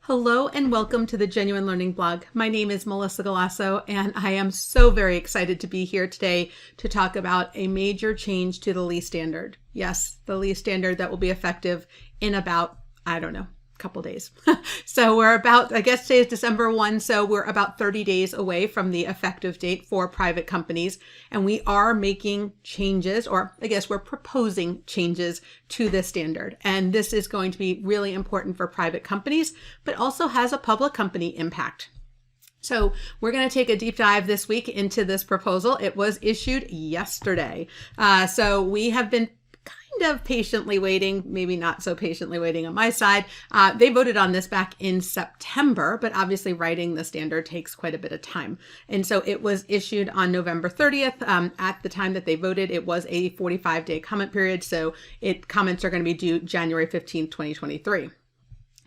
Hello and welcome to the Genuine Learning Blog. My name is Melissa Galasso and I am so very excited to be here today to talk about a major change to the lease standard. Yes, the lease standard that will be effective in about, a couple days. So I guess today is December 1, so we're about 30 days away from the effective date for private companies. And we are making changes, or I guess we're proposing changes to this standard. And this is going to be really important for private companies, but also has a public company impact. So we're going to take a deep dive this week into this proposal. It was issued yesterday. So we have been kind of patiently waiting, maybe not so patiently waiting on my side. They voted on this back in September, but obviously writing the standard takes quite a bit of time. And so it was issued on November 30th. At the time that they voted, it was a 45-day comment period. So comments are going to be due January 15th, 2023.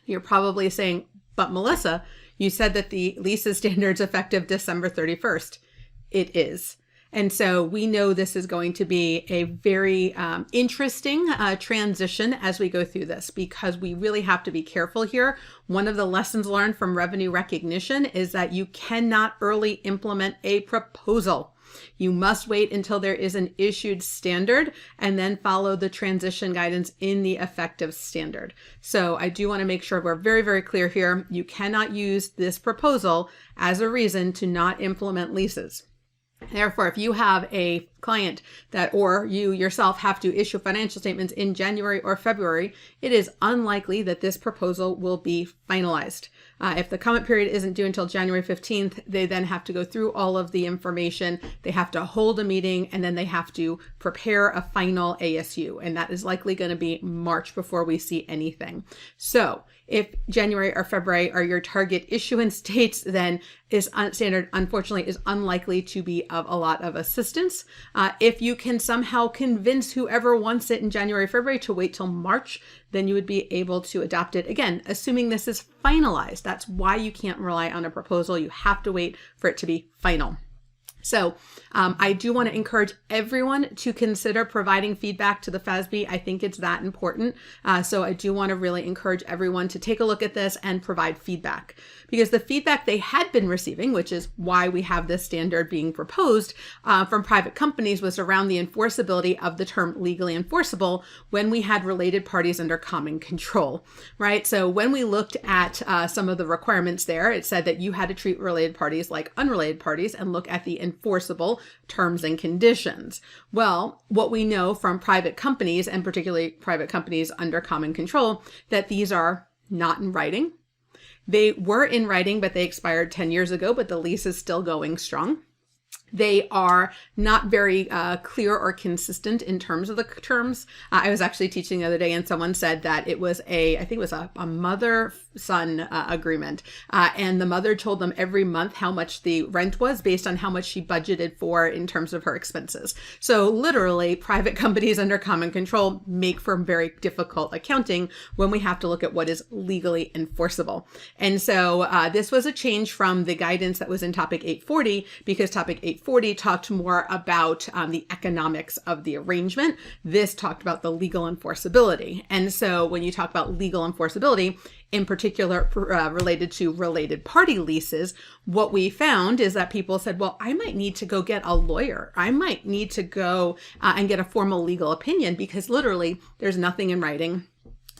You're probably saying, but Melissa, you said that the leases standard's effective December 31st. It is. And so we know this is going to be a very interesting transition as we go through this, because we really have to be careful here. One of the lessons learned from revenue recognition is that you cannot early implement a proposal. You must wait until there is an issued standard and then follow the transition guidance in the effective standard. So I do want to make sure we're very, very clear here. You cannot use this proposal as a reason to not implement leases. Therefore, if you have a client or you yourself have to issue financial statements in January or February, it is unlikely that this proposal will be finalized. If the comment period isn't due until January 15th, they then have to go through all of the information. They have to hold a meeting and then they have to prepare a final ASU. And that is likely going to be March before we see anything. So if January or February are your target issuance dates, then standard, unfortunately, is unlikely to be of a lot of assistance. If you can somehow convince whoever wants it in January, February to wait till March, then you would be able to adopt it. Again, assuming this is finalized. That's why you can't rely on a proposal. You have to wait for it to be final. So I do want to encourage everyone to consider providing feedback to the FASB. I think it's that important. So I do want to really encourage everyone to take a look at this and provide feedback, because the feedback they had been receiving, which is why we have this standard being proposed from private companies, was around the enforceability of the term legally enforceable when we had related parties under common control, right? So when we looked at some of the requirements there, it said that you had to treat related parties like unrelated parties and look at the enforceable terms and conditions. Well, what we know from private companies, and particularly private companies under common control, that these are not in writing. They were in writing, but they expired 10 years ago, but the lease is still going strong. They are not very clear or consistent in terms of the terms. I was actually teaching the other day and someone said that it was a mother-son agreement. And the mother told them every month how much the rent was based on how much she budgeted for in terms of her expenses. So literally, private companies under common control make for very difficult accounting when we have to look at what is legally enforceable. And so this was a change from the guidance that was in Topic 840, because Topic 840 talked more about the economics of the arrangement. This talked about the legal enforceability. And so when you talk about legal enforceability, in particular related to related party leases, what we found is that people said, well, I might need to go get a lawyer. I might need to go and get a formal legal opinion, because literally there's nothing in writing.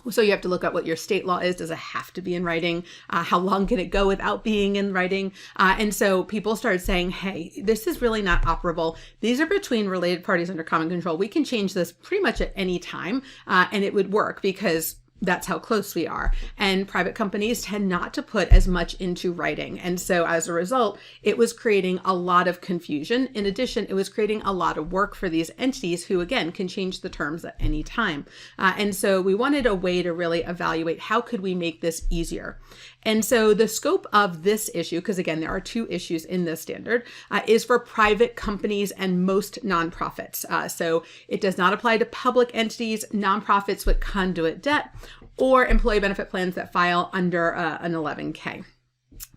So you have to look at what your state law is. Does it have to be in writing? How long can it go without being in writing? And so people started saying, hey, this is really not operable. These are between related parties under common control. We can change this pretty much at any time, and it would work, because that's how close we are. And private companies tend not to put as much into writing. And so as a result, it was creating a lot of confusion. In addition, it was creating a lot of work for these entities who, again, can change the terms at any time. And so we wanted a way to really evaluate how could we make this easier. And so the scope of this issue, because again, there are two issues in this standard, is for private companies and most nonprofits. So it does not apply to public entities, nonprofits with conduit debt, or employee benefit plans that file under an 11K.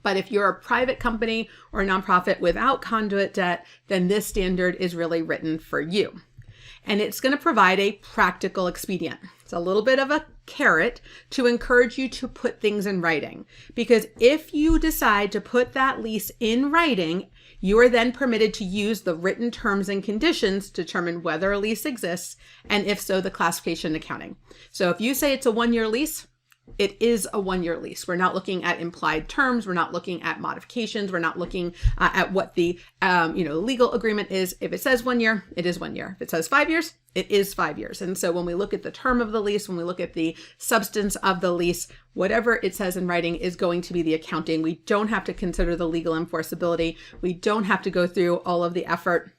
But if you're a private company or a nonprofit without conduit debt, then this standard is really written for you. And it's going to provide a practical expedient. It's a little bit of a carrot to encourage you to put things in writing. Because if you decide to put that lease in writing, you are then permitted to use the written terms and conditions to determine whether a lease exists, and if so, the classification and accounting. So if you say it's a 1-year lease, it is a 1-year lease. We're not looking at implied terms. We're not looking at modifications. We're not looking at what the legal agreement is. If it says 1 year, it is 1 year. If it says 5 years, it is 5 years. And so when we look at the term of the lease, when we look at the substance of the lease, whatever it says in writing is going to be the accounting. We don't have to consider the legal enforceability. We don't have to go through all of the effort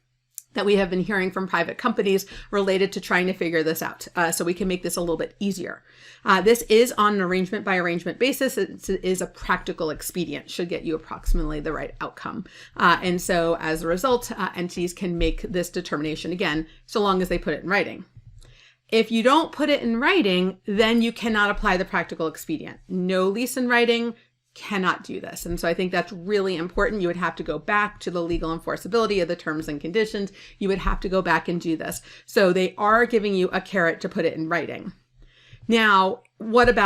that we have been hearing from private companies related to trying to figure this out. So we can make this a little bit easier. This is on an arrangement by arrangement basis. It is a practical expedient, should get you approximately the right outcome. And so as a result, entities can make this determination again, so long as they put it in writing. If you don't put it in writing, then you cannot apply the practical expedient. No lease in writing, cannot do this. And so I think that's really important. You would have to go back to the legal enforceability of the terms and conditions. You would have to go back and do this. So they are giving you a carrot to put it in writing. Now, what if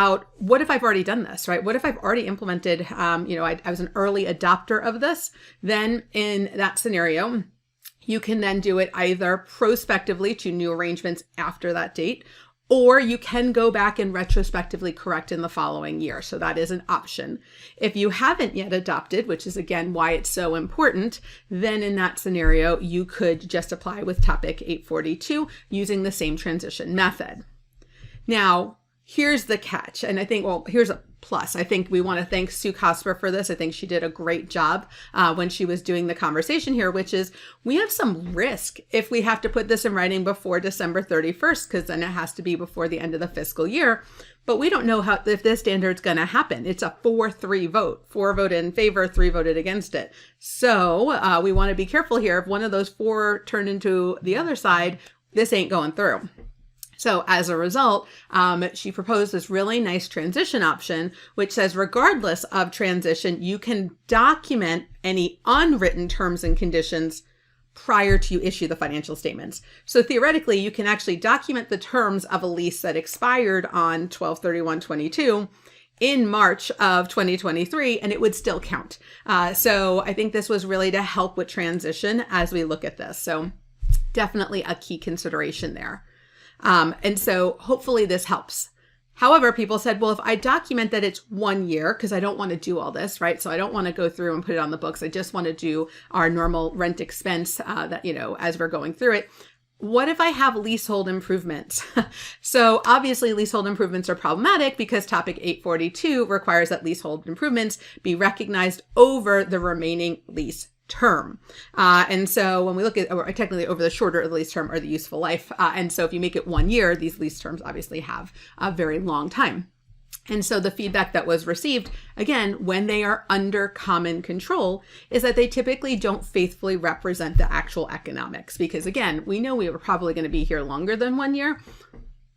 I've already done this, right? What if I've already implemented, I was an early adopter of this? Then in that scenario, you can then do it either prospectively to new arrangements after that date, or you can go back and retrospectively correct in the following year. So that is an option. If you haven't yet adopted, which is again why it's so important, then in that scenario, you could just apply with topic 842 using the same transition method. Now, here's the catch. And I think, here's a plus. I think we want to thank Sue Cosper for this. I think she did a great job when she was doing the conversation here, which is we have some risk if we have to put this in writing before December 31st, because then it has to be before the end of the fiscal year. But we don't know if this standard's going to happen. It's a 4-3 vote. 4 voted in favor, 3 voted against it. So we want to be careful here. If one of those 4 turned into the other side, this ain't going through. So as a result, she proposed this really nice transition option, which says regardless of transition, you can document any unwritten terms and conditions prior to you issue the financial statements. So theoretically, you can actually document the terms of a lease that expired on 12/31/22 in March of 2023, and it would still count. So I think this was really to help with transition as we look at this. So definitely a key consideration there. And so hopefully this helps. However, people said, well, if I document that it's 1 year, because I don't want to do all this, right? So I don't want to go through and put it on the books. I just want to do our normal rent expense as we're going through it. What if I have leasehold improvements? So obviously leasehold improvements are problematic because topic 842 requires that leasehold improvements be recognized over the remaining lease term. And so when we look at, or technically over the shorter of the lease term or the useful life. And so if you make it 1 year, these lease terms obviously have a very long time. And so the feedback that was received, again, when they are under common control, is that they typically don't faithfully represent the actual economics. Because again, we know we were probably going to be here longer than 1 year,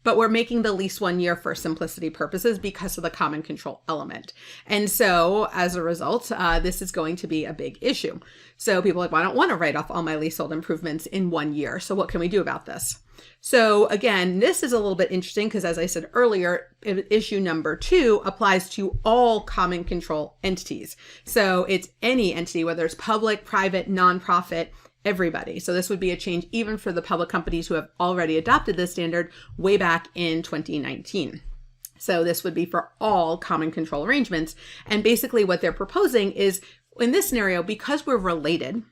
but we're making the lease 1 year for simplicity purposes because of the common control element. And so as a result, this is going to be a big issue. So people are like, well, I don't want to write off all my leasehold improvements in 1 year. So what can we do about this? So again, this is a little bit interesting because as I said earlier, issue number 2 applies to all common control entities. So it's any entity, whether it's public, private, nonprofit, everybody. So this would be a change even for the public companies who have already adopted this standard way back in 2019. So this would be for all common control arrangements. And basically what they're proposing is in this scenario, because we're related,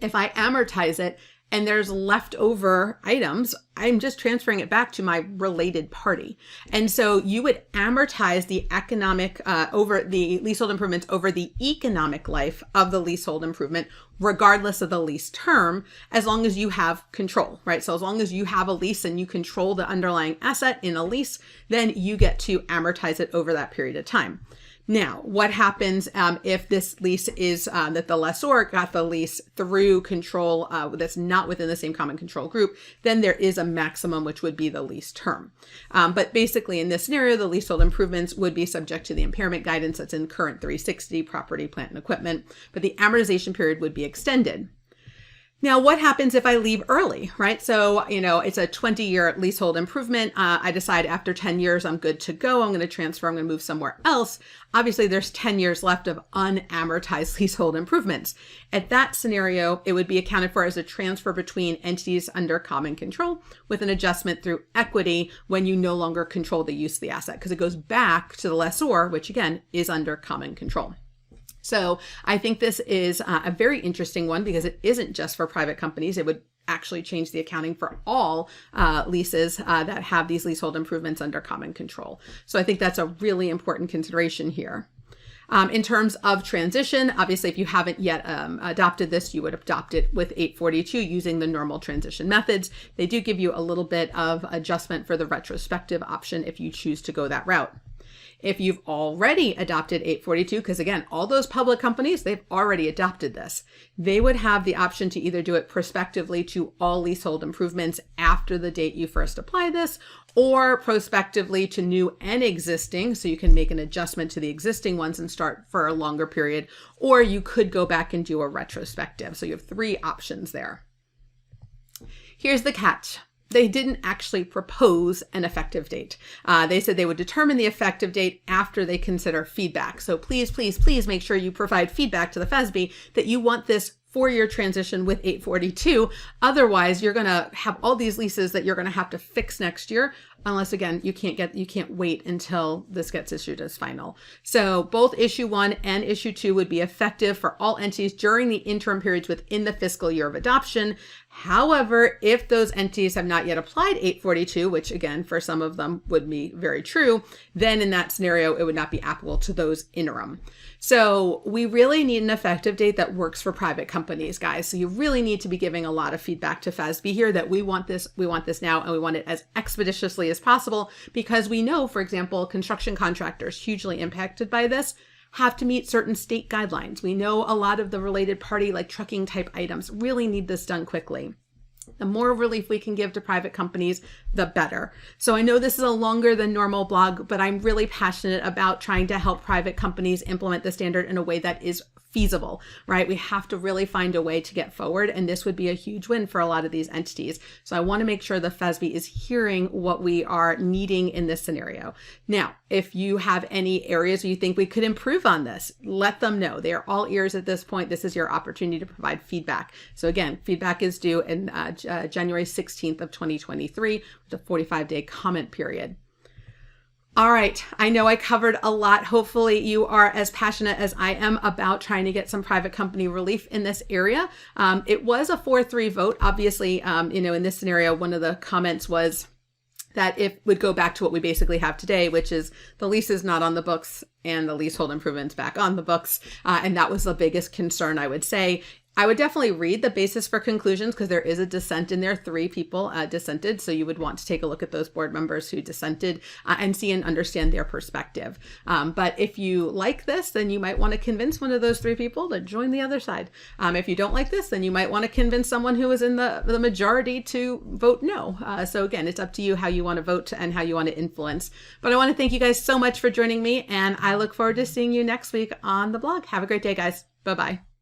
if I amortize it and there's leftover items, I'm just transferring it back to my related party. And so you would amortize the economic over the leasehold improvements over the economic life of the leasehold improvement, regardless of the lease term, as long as you have control, right? So as long as you have a lease and you control the underlying asset in a lease, then you get to amortize it over that period of time. Now, what happens if this lease is that the lessor got the lease through control that's not within the same common control group? Then there is a maximum, which would be the lease term. But basically in this scenario, the leasehold improvements would be subject to the impairment guidance that's in current 360, property, plant, and equipment, but the amortization period would be extended. Now, what happens if I leave early, right? So, it's a 20-year leasehold improvement. I decide after 10 years, I'm good to go. I'm going to transfer. I'm going to move somewhere else. Obviously, there's 10 years left of unamortized leasehold improvements. At that scenario, it would be accounted for as a transfer between entities under common control with an adjustment through equity when you no longer control the use of the asset, because it goes back to the lessor, which again is under common control. So I think this is a very interesting one because it isn't just for private companies. It would actually change the accounting for all leases that have these leasehold improvements under common control. So I think that's a really important consideration here. In terms of transition, obviously, if you haven't yet adopted this, you would adopt it with 842 using the normal transition methods. They do give you a little bit of adjustment for the retrospective option if you choose to go that route. If you've already adopted 842, because again, all those public companies, they've already adopted this. They would have the option to either do it prospectively to all leasehold improvements after the date you first apply this, or prospectively to new and existing. So you can make an adjustment to the existing ones and start for a longer period, or you could go back and do a retrospective. So you have 3 options there. Here's the catch. They didn't actually propose an effective date. They said they would determine the effective date after they consider feedback. So please, please, please make sure you provide feedback to the FASB that you want this 4-year transition with 842. Otherwise, you're going to have all these leases that you're going to have to fix next year, unless again, you can't wait until this gets issued as final. So both issue 1 and issue 2 would be effective for all entities during the interim periods within the fiscal year of adoption. However, if those entities have not yet applied 842, which again, for some of them would be very true, then in that scenario, it would not be applicable to those interim. So we really need an effective date that works for private companies, guys. So you really need to be giving a lot of feedback to FASB here that we want this now, and we want it as expeditiously as possible, because we know, for example, construction contractors hugely impacted by this have to meet certain state guidelines. We know a lot of the related party, like trucking type items, really need this done quickly. The more relief we can give to private companies, the better. So I know this is a longer than normal blog, but I'm really passionate about trying to help private companies implement the standard in a way that is feasible, right? We have to really find a way to get forward, and this would be a huge win for a lot of these entities. So I want to make sure the FASB is hearing what we are needing in this scenario. Now, if you have any areas where you think we could improve on this, let them know. They are all ears at this point. This is your opportunity to provide feedback. So again, feedback is due in January 16th of 2023 with a 45-day comment period. All right, I know I covered a lot. Hopefully you are as passionate as I am about trying to get some private company relief in this area. It was a 4-3 vote. Obviously, in this scenario, one of the comments was that it would go back to what we basically have today, which is the lease is not on the books and the leasehold improvements back on the books. And that was the biggest concern, I would say. I would definitely read the basis for conclusions because there is a dissent in there. 3 people dissented. So you would want to take a look at those board members who dissented and see and understand their perspective. But if you like this, then you might want to convince one of those 3 people to join the other side. If you don't like this, then you might want to convince someone who is in the majority to vote no. So again, it's up to you how you want to vote and how you want to influence. But I want to thank you guys so much for joining me, and I look forward to seeing you next week on the blog. Have a great day, guys. Bye-bye.